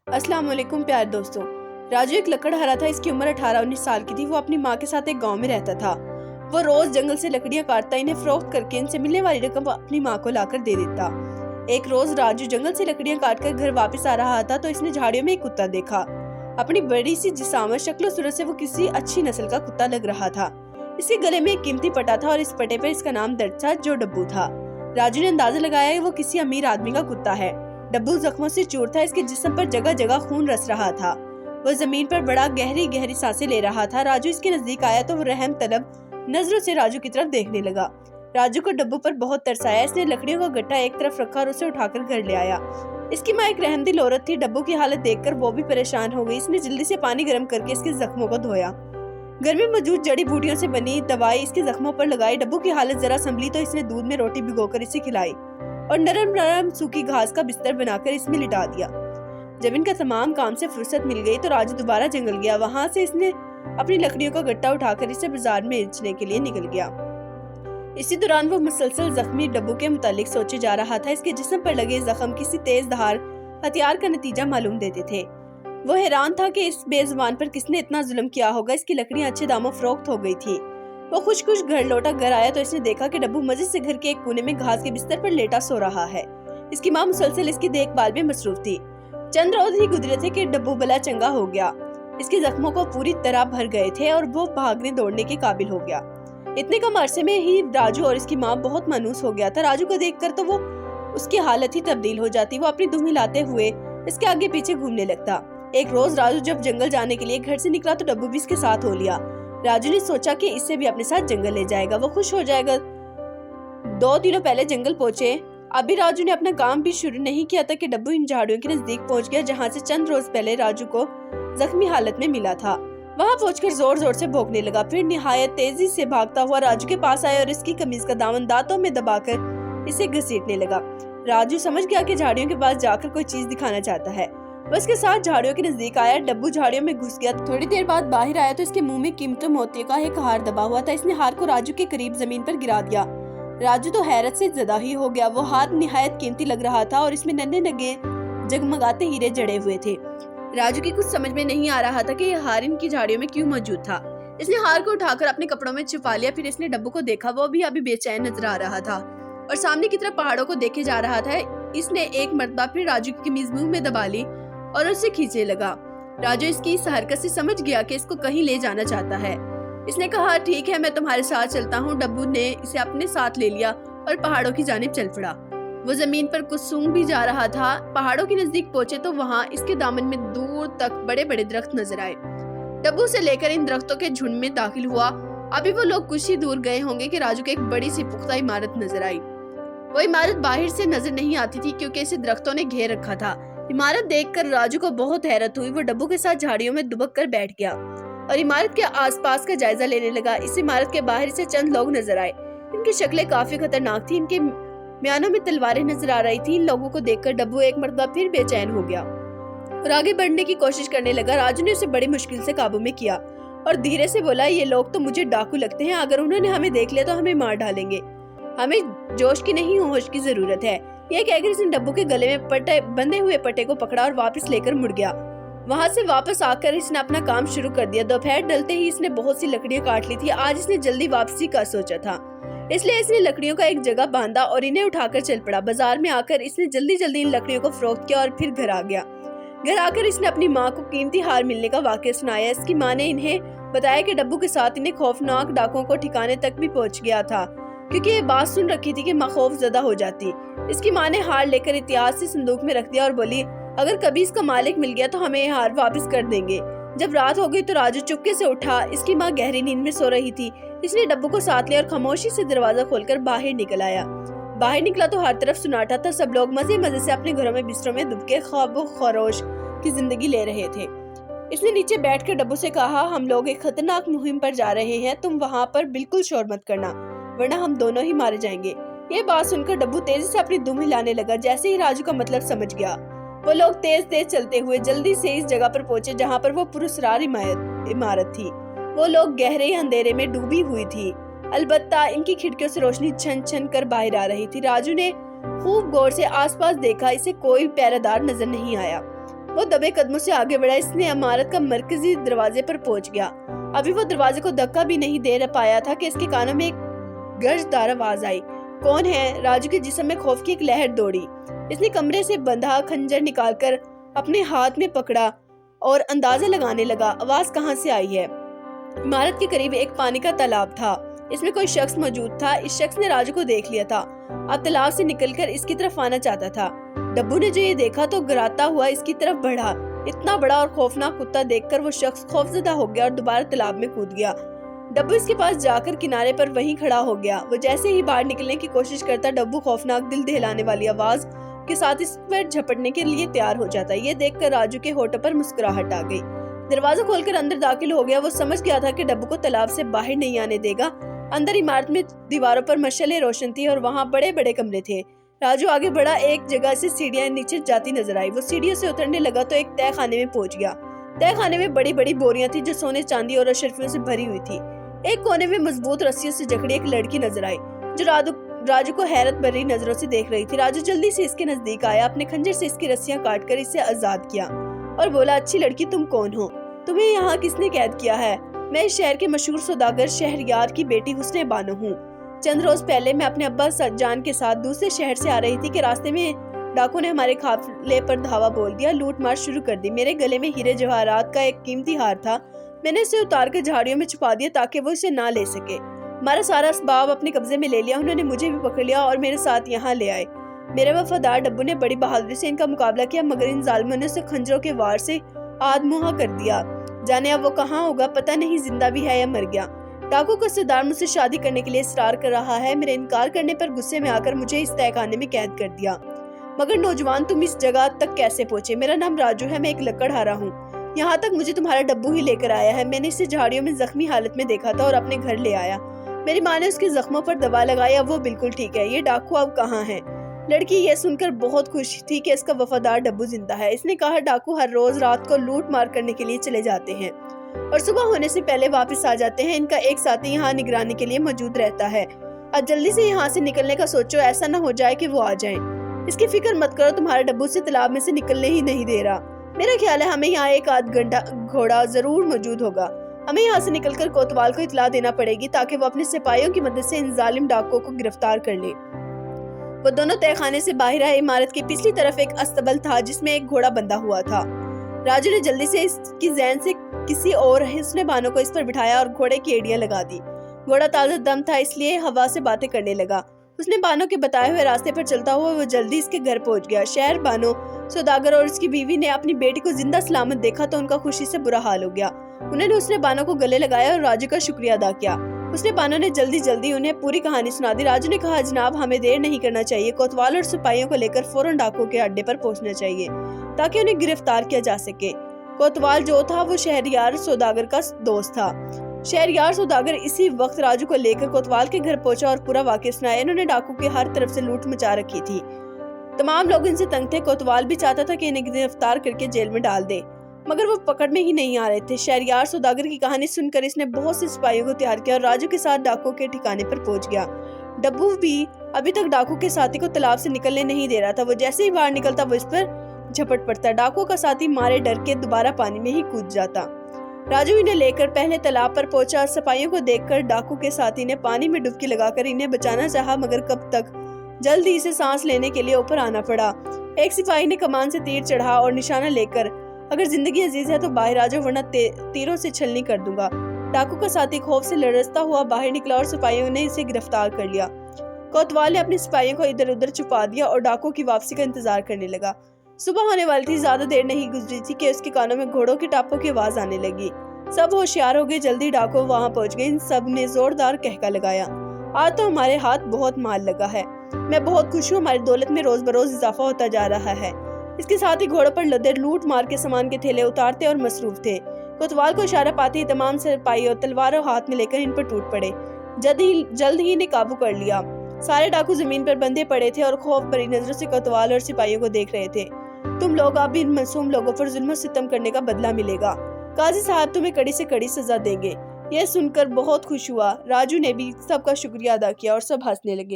अस्सलाम वालेकुम प्यारे दोस्तों। राजू एक लकड़हारा था। इसकी उम्र 18-19 साल की थी। वो अपनी माँ के साथ एक गांव में रहता था। वो रोज जंगल से लकड़ियां काटता, इन्हें फरोख्त करके इनसे मिलने वाली रकम अपनी माँ को लाकर दे देता। एक रोज राजू जंगल से लकड़ियां काटकर घर वापस आ रहा था तो इसने झाड़ियों में एक कुत्ता देखा। अपनी बड़ी सी जिस्सामत शक्ल सूरत से वो किसी अच्छी नस्ल का कुत्ता लग रहा था। इसके गले में एक कीमती पटा था और इस पटे पर इसका नाम दर्ज था, जो डब्बू था। राजू ने अंदाजा लगाया कि वो किसी अमीर आदमी का कुत्ता है। डब्बू जख्मों से चूर था, इसके जिस्म पर जगह जगह खून रस रहा था। वह जमीन पर बड़ा गहरी गहरी सांसें ले रहा था। राजू इसके नजदीक आया तो वो रहम तलब नजरों से राजू की तरफ देखने लगा। राजू को डब्बू पर बहुत तरस आया। इसने लकड़ियों का गट्टा एक तरफ रखा और उसे उठाकर घर ले आया। इसकी माँ एक रहमदिल औरत थी। डब्बू की हालत देखकर वो भी परेशान हो गई। इसने जल्दी से पानी गर्म करके इसके जख्मों को धोया। घर में मौजूद जड़ी बूटियों से बनी दवाई इसके जख्मों पर लगाई। डब्बू की हालत जरा संभली तो इसने दूध में रोटी भिगोकर इसे खिलाई और नरम नरम सूखी घास का बिस्तर बनाकर इसमें लिटा दिया। जब इनका तमाम काम से फुर्सत मिल गई तो राजू दोबारा जंगल गया। वहां से इसने अपनी लकड़ियों का गट्टा उठाकर इसे बाजार में बेचने के लिए निकल गया। इसी दौरान वो मुसलसल जख्मी डब्बू के मुतालिक सोचे जा रहा था। इसके जिस्म पर लगे जख्म किसी तेज धार हथियार का नतीजा मालूम देते थे। वो हैरान था कि इस बेजुबान पर किसने इतना जुल्म किया होगा। इसकी लकड़ियां अच्छे दामों फरोख्त हो गई थी। वो खुश खुश घर लौटा। घर आया तो इसने देखा कि डब्बू मजे से घर के एक कोने में घास के बिस्तर पर लेटा सो रहा है। इसकी माँ मुसलसल इसकी देखभाल में मसरूफ थी। चंद रोज ही गुजरे थे कि डब्बू भला चंगा हो गया। इसके जख्मों को पूरी तरह भर गए थे और वो भागने दौड़ने के काबिल हो गया। इतने कम अरसे में ही राजू और इसकी माँ बहुत मायूस हो गया था। राजू को देखकर तो वो उसकी हालत ही तब्दील हो जाती। वो अपनी दुम हिलाते हुए इसके आगे पीछे घूमने लगता। एक रोज राजू जब जंगल जाने के लिए घर से निकला तो डब्बू भी इसके साथ हो लिया। राजू ने सोचा कि इससे भी अपने साथ जंगल ले जाएगा, वो खुश हो जाएगा। 2 दिनों पहले जंगल पहुंचे। अभी राजू ने अपना काम भी शुरू नहीं किया था कि डब्बू इन झाड़ियों के नजदीक पहुंच गया, जहां से चंद रोज पहले राजू को जख्मी हालत में मिला था। वहां पहुंचकर जोर जोर से भौंकने लगा। फिर निहायत तेजी से भागता हुआ राजू के पास आया और इसकी कमीज का दामन दांतों में दबाकर इसे घसीटने लगा। राजू समझ गया कि झाड़ियों के पास जाकर कोई चीज दिखाना चाहता है। वो इसके साथ झाड़ियों के नजदीक आया। डब्बू झाड़ियों में घुस गया। थोड़ी देर बाद बाहर आया तो इसके मुंह में कीमती मोतियों का एक हार दबा हुआ था। इसने हार को राजू के करीब जमीन पर गिरा दिया। राजू तो हैरत से जदा ही हो गया। वो हार निहायत कीमती लग रहा था और इसमें नन्हे नगे जगमगाते हीरे जड़े हुए थे। राजू की कुछ समझ में नहीं आ रहा था कि यह हार इनकी झाड़ियों में क्यों मौजूद था। इसने हार को उठाकर अपने कपड़ों में छुपा लिया। फिर इसने डब्बू को देखा। वो भी अभी बेचैन नजर आ रहा था और सामने की तरफ पहाड़ों को देखे जा रहा था। इसने एक मर्तबा फिर राजू की कमीज मुंह में दबा ली और उसे खींचने लगा। राजू इसकी इस हरकत से समझ गया कि इसको कहीं ले जाना चाहता है। इसने कहा, ठीक है, मैं तुम्हारे साथ चलता हूँ। डब्बू ने इसे अपने साथ ले लिया और पहाड़ों की जानिब चल पड़ा। वो जमीन पर कुछ सूंघ भी जा रहा था। पहाड़ों के नजदीक पहुंचे तो वहाँ इसके दामन में दूर तक बड़े बड़े दरख्त नजर आए। डब्बू से लेकर इन दरख्तों के झुंड में दाखिल हुआ। अभी वो लोग कुछ ही दूर गए होंगे कि राजू को एक बड़ी सी पुख्ता इमारत नजर आई। वो इमारत बाहर से नजर नहीं आती थी क्योंकि इसे दरख्तों ने घेर रखा था। इमारत देखकर राजू को बहुत हैरत हुई। वो डब्बू के साथ झाड़ियों में दुबक कर बैठ गया और इमारत के आसपास का जायजा लेने लगा। इस इमारत के बाहर से चंद लोग नजर आए। इनकी शक्लें काफी खतरनाक थी। इनके म्यानों में तलवारें नजर आ रही थी। इन लोगों को देखकर डब्बू एक मर्तबा फिर बेचैन हो गया और आगे बढ़ने की कोशिश करने लगा। राजू ने उसे बड़ी मुश्किल से काबू में किया और धीरे से बोला, ये लोग तो मुझे डाकू लगते हैं। अगर उन्होंने हमें देख लिया तो हमें मार डालेंगे। हमें जोश की नहीं, होश की जरूरत है। ये कहकर इसने डब्बू के गले में बंधे हुए पट्टे को पकड़ा और वापस लेकर मुड़ गया। वहां से वापस आकर इसने अपना काम शुरू कर दिया। दोपहर डलते ही इसने बहुत सी लकड़ियां काट ली थी। आज इसने जल्दी वापसी का सोचा था, इसलिए इसने लकड़ियों का एक जगह बांधा और इन्हें उठाकर चल पड़ा। बाजार में आकर इसने जल्दी जल्दी इन लकड़ियों को फरोख्त किया और फिर घर आ गया। घर आकर इसने अपनी माँ को कीमती हार मिलने का वाकया सुनाया। इसकी माँ ने इन्हें बताया कि डब्बू के साथ इन्हें खौफनाक डाकुओं को ठिकाने तक भी पहुँच गया था, क्योंकि ये बात सुन रखी थी कि माँ खौफ ज़दा हो जाती। इसकी माँ ने हार लेकर एहतियात से संदूक में रख दिया और बोली, अगर कभी इसका मालिक मिल गया तो हमें ये हार वापस कर देंगे। जब रात हो गई तो राजू चुपके से उठा। इसकी माँ गहरी नींद में सो रही थी। इसने डब्बू को साथ लिया और खामोशी से दरवाजा खोलकर बाहर निकल आया। बाहर निकला तो हर तरफ सन्नाटा था। सब लोग मजे मजे से अपने घरों में बिस्तरों में दुबके ख्वाब खरोश की जिंदगी ले रहे थे। इसने नीचे बैठकर डब्बू से कहा, हम लोग एक खतरनाक मुहिम पर जा रहे हैं। तुम वहाँ पर बिल्कुल शोर मत करना, वरना हम दोनों ही मारे जाएंगे। ये बात सुनकर डब्बू तेजी से अपनी दुम हिलाने लगा। जैसे ही राजू का मतलब समझ गया, वो लोग तेज तेज चलते हुए जल्दी से इस जगह पर पहुंचे जहाँ पर वो पुरस्कार इमारत थी। वो लोग गहरे अंधेरे में डूबी हुई थी। अलबत्ता इनकी खिड़कियों से रोशनी छन छन कर बाहर आ रही थी। राजू ने खूब गौर से आसपास देखा। इसे कोई पहरेदार नजर नहीं आया। वो दबे कदमों से आगे बढ़ा। इसने इमारत का मरकजी दरवाजे पर पहुंच गया। अभी वो दरवाजे को धक्का भी नहीं दे पाया था कि इसके कानों में एक गर्जदार आवाज आई। कौन है? राजू के जिस्म में खौफ की एक लहर दौड़ी। इसने कमरे से बंधा खंजर निकालकर अपने हाथ में पकड़ा और अंदाजा लगाने लगा आवाज कहाँ से आई है। इमारत के करीब एक पानी का तालाब था। इसमें कोई शख्स मौजूद था। इस शख्स ने राजू को देख लिया था। अब तालाब से निकलकर इसकी तरफ आना चाहता था। डब्बू ने जो ये देखा तो गिराता हुआ इसकी तरफ बढ़ा। इतना बड़ा और खौफनाक कुत्ता देखकर वो शख्स खौफजदा हो गया और दोबारा तालाब में कूद गया। डब्बू इसके पास जाकर किनारे पर वहीं खड़ा हो गया। वो जैसे ही बाहर निकलने की कोशिश करता, डब्बू खौफनाक दिल दहलाने वाली आवाज के साथ इस पर झपटने के लिए तैयार हो जाता। ये देखकर राजू के होठों पर मुस्कुराहट आ गई। दरवाजा खोलकर अंदर दाखिल हो गया। वो समझ गया था कि डब्बू को तालाब से बाहर नहीं आने देगा। अंदर इमारत में दीवारों पर मशालें रोशन थी और वहाँ बड़े बड़े कमरे थे। राजू आगे बढ़ा। एक जगह से सीढ़ियां नीचे जाती नजर आई। वो सीढ़ियों से उतरने लगा तो एक तय खाने में पहुंच गया। तय खाने में बड़ी बड़ी बोरियां थी जो सोने, चांदी और अशरफियों से भरी हुई थी। एक कोने में मजबूत रस्सियों से जकड़ी एक लड़की नजर आई जो राजू को हैरत भरी नजरों से देख रही थी। राजू जल्दी से इसके नजदीक आया, अपने खंजर से इसकी रस्सियां काटकर इसे आजाद किया और बोला, अच्छी लड़की, तुम कौन हो? तुम्हें यहाँ किसने कैद किया है? मैं इस शहर के मशहूर सौदागर शहरयार की बेटी हुस्ने बानो हूँ। चंद रोज पहले मैं अपने अब्बा जान के साथ दूसरे शहर से आ रही थी कि रास्ते में डाकू ने हमारे काफिले पर धावा बोल दिया, लूट मार शुरू कर दी। मेरे गले में हीरे जवाहरात का एक कीमती हार था। मैंने उसे उतार कर झाड़ियों में छुपा दिया ताकि वो इसे ना ले सके। हमारा सारा असबाब अपने कब्जे में ले लिया। उन्होंने मुझे भी पकड़ लिया और मेरे साथ यहाँ ले आए। मेरे वफादार डब्बू ने बड़ी बहादुरी से इनका मुकाबला किया, मगर इन जालिमों ने उसे खंजरों के वार से आधमुहा कर दिया। जाने अब वो कहाँ होगा, पता नहीं जिंदा भी है या मर गया। डाकू का सरदार मुझसे शादी करने के लिए इसरार कर रहा है। मेरे इनकार करने पर गुस्से में आकर मुझे इस तहखाने में कैद कर दिया। मगर नौजवान, तुम इस जगह तक कैसे पहुंचे? मेरा नाम राजू है, मैं एक लकड़हारा हूँ। यहाँ तक मुझे तुम्हारा डब्बू ही लेकर आया है। मैंने इसे झाड़ियों में जख्मी हालत में देखा था और अपने घर ले आया। मेरी माँ ने उसके जख्मों पर दवा लगाई, अब वो बिल्कुल ठीक है। ये डाकू अब कहाँ है? लड़की यह सुनकर बहुत खुश थी कि इसका वफादार डब्बू जिंदा है। इसने कहा, डाकू हर रोज रात को लूट मार करने के लिए चले जाते हैं और सुबह होने से पहले वापस आ जाते हैं। इनका एक साथी यहाँ निगरानी के लिए मौजूद रहता है। अब जल्दी से यहाँ से निकलने का सोचो, ऐसा न हो जाए कि वो आ जाएं। इसकी फिक्र मत करो, तुम्हारा डब्बू से तालाब में से निकलने ही नहीं दे रहा। मेरा ख्याल है हमें यहाँ एक आध घंटा घोड़ा जरूर मौजूद होगा। हमें यहाँ से निकलकर कोतवाल को इत्तला देना पड़ेगी ताकि वो अपने सिपाहियों की मदद से इन जालिम डाकुओं को गिरफ्तार कर ले। वो दोनों तहखाने से बाहर आए। इमारत की पिछली तरफ एक अस्तबल था जिसमें एक घोड़ा बंधा हुआ था। राजू ने जल्दी से इसकी जैन से किसी और हुस्ने बानो को इस पर बिठाया और घोड़े की एड़ियां लगा दी। घोड़ा ताजा दम था, इसलिए हवा से बातें करने लगा। उसने बानो के बताए हुए रास्ते पर चलता हुआ वो जल्दी इसके घर पहुंच गया। शहर बानो, सौदागर और उसकी बीवी ने अपनी बेटी को जिंदा सलामत देखा तो उनका खुशी से बुरा हाल हो गया। उन्होंने उसने बानो को गले लगाया और राजू का शुक्रिया अदा किया। उसने बानो ने जल्दी उन्हें पूरी कहानी सुना दी। राजू ने कहा, जनाब, हमें देर नहीं करना चाहिए। कोतवाल और सिपाहियों को लेकर फौरन डाकुओं के अड्डे पर पहुंचना चाहिए ताकि उन्हें गिरफ्तार किया जा सके। कोतवाल जो था वो शहरयार सौदागर का दोस्त था। शहरयार सौदागर इसी वक्त राजू को लेकर कोतवाल के घर पहुंचा और पूरा वाकया सुनाया। इन्होंने डाकू के हर तरफ से लूट मचा रखी थी। तमाम लोग इनसे तंग थे। कोतवाल भी चाहता था कि इन्हें गिरफ्तार करके जेल में डाल दे, मगर वो पकड़ में ही नहीं आ रहे थे। शहरयार सौदागर की कहानी सुनकर इसने बहुत से सिपाहियों को तैयार किया और राजू के साथ डाकू के ठिकाने पर पहुंच गया। डब्बू भी अभी तक डाकू के साथी को तालाब से निकलने नहीं दे रहा था। वो जैसे ही बाहर निकलता वो इस पर झपट पड़ता। डाकू का साथी मारे डर के दोबारा पानी में ही कूद जाता। राजू इन्हें लेकर पहले तालाब पर पहुंचा। सिपाहियों को देखकर डाकू के साथी ने पानी में डुबकी लगाकर इन्हें बचाना चाहा, मगर कब तक। जल्दी से सांस लेने के लिए ऊपर आना पड़ा। एक सिपाही ने कमान से तीर चढ़ा और निशाना लेकर, अगर जिंदगी अजीज है तो बाहर आ जाओ, वरना तीरों से छलनी कर दूंगा। डाकू का साथी खौफ से लड़ता हुआ बाहर निकला और सिपाहियों ने इसे गिरफ्तार कर लिया। कोतवाल ने अपने सिपाहियों को इधर उधर छुपा दिया और डाकू की वापसी का इंतजार करने लगा। सुबह होने वाली थी। ज्यादा देर नहीं गुजरी थी कि उसके कानों में घोड़ों की टापों की आवाज आने लगी। सब होशियार हो गए। जल्दी डाकू वहां पहुंच गए। इन सब ने जोरदार कहका लगाया, आज तो हमारे हाथ बहुत माल लगा है। मैं बहुत खुश हूँ। हमारी दौलत में रोज बरोज इजाफा होता जा रहा है। इसके साथ ही घोड़ों पर लदे लूट मार के सामान के थैले उतारते और मसरूफ थे। कोतवाल को इशारा पाते ही तमाम सिपाही और तलवारों हाथ में लेकर इन पर टूट पड़े। जल्द ही इन्हें काबू कर लिया। सारे डाकू जमीन पर बंधे पड़े थे और खौफ भरी नजरों से कोतवाल और सिपाहियों को देख रहे थे। तुम लोग अब इन मासूम लोगों पर जुल्म सितम करने का बदला मिलेगा। काजी साहब तुम्हें कड़ी से कड़ी सजा देंगे। यह सुनकर बहुत खुश हुआ। राजू ने भी सबका शुक्रिया अदा किया और सब हंसने लगे।